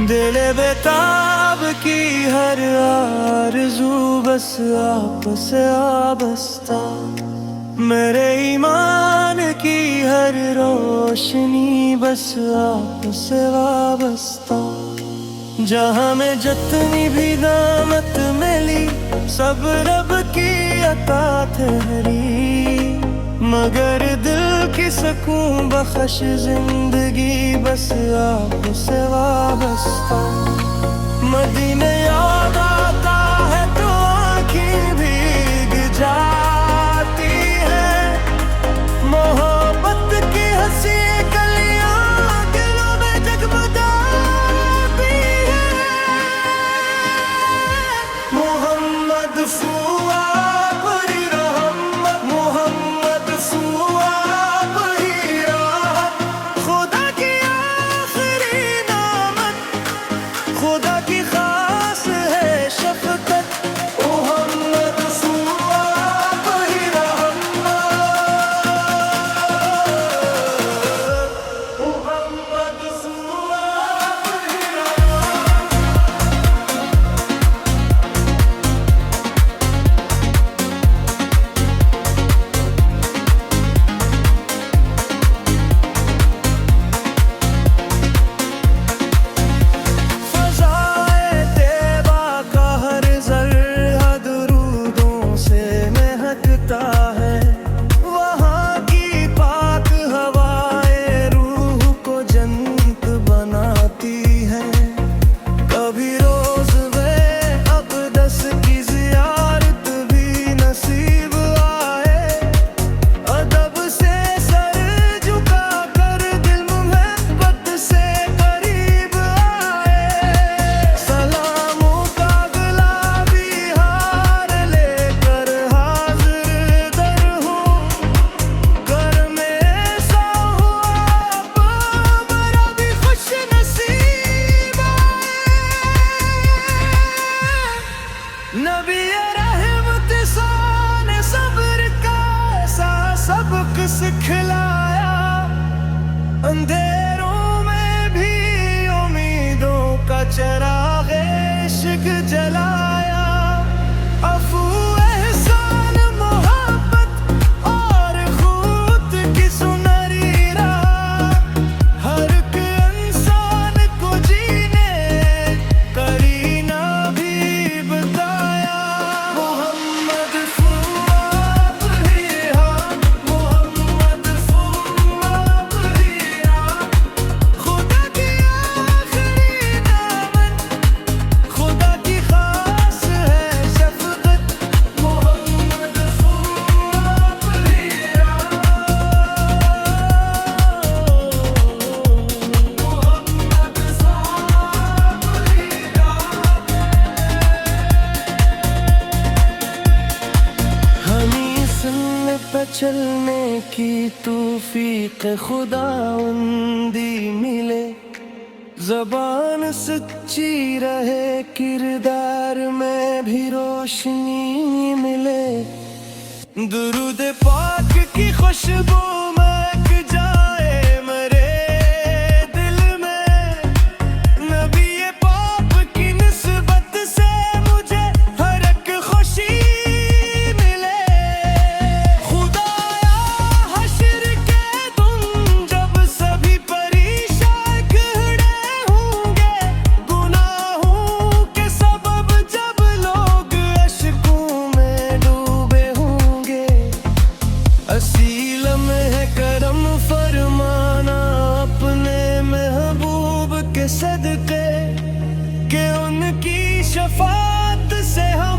दिल बेताब की हर आरज़ू बस आपस आबस्ता, मेरे ईमान की हर रोशनी बस आपस वाबस्ता। जहाँ में जितनी भी नामत मिली सब रब की अता ठहरी, मगर दिल की सकून बख्श जिंदगी बस आपसे वाबस्ता। मदीने याद आता है तो आँखें भीग जाती है, मोहब्बत की हंसी गलियां दिलों में जगमगाती है। मोहम्मद फुआ बड़ी रहमत, मोहम्मद फुआ बड़ी राहत, खुदा की आखिरी नामत, खुदा की खास है शफकत। मोहम्मद फुआ बड़ी रहमत, मोहम्मद फुआ बड़ी रहमत। फ़ज़ाए तैबा का हर ज़र्रा दुरूदों से महकता है, वहाँ की पाक हवाएं रूह को जन्नत बनाती हैं। कभी रोज़ में अक़दस की ज़ियारत भी नसीब आए, अदब से सर झुका कर दिल मोहब्बत से करीब आए। सलामों का गुलाबी हार लेकर हाज़िर दर हूँ, घर में ऐसा हुआ बड़ा भी खुश नसीब आए। नबी रहमत शान सब्र का ऐसा सबक सिखलाया, अंधेरों में भी उम्मीदों का चिराग इश्क जलाया। अफ़ू एहसान मोहब्बत और खुद की सुनहरी राह, हर एक इंसान को जीने करीना भी बताया। मोहम्मद फुआ बड़ी राहत, मोहम्मद फुआ बड़ी राहत, खुदा की आखिरी नामत, खुदा की खास है शफ़क़त। मोहम्मद फुआ बड़ी राहत, मोहम्मद फुआ बड़ी हमें सुन्नत पे चलने की तौफ़ीक़ खुदावंदी मिले, ज़बान सच्ची रहे किरदार में भी रोशनी मिले। दुरूद पाक की खुशबू महक जाए मेरे दिल में, नबी पाप की निस्बत से मुझे हर एक खुशी मिले। खुदाया हश्र के तुम जब सभी परेशान खड़े होंगे, गुनाहों के सबब जब लोग अश्कों में डूबे होंगे, असील में करम फरमाना अपने महबूब के सदके, के उनकी शफाअत से हम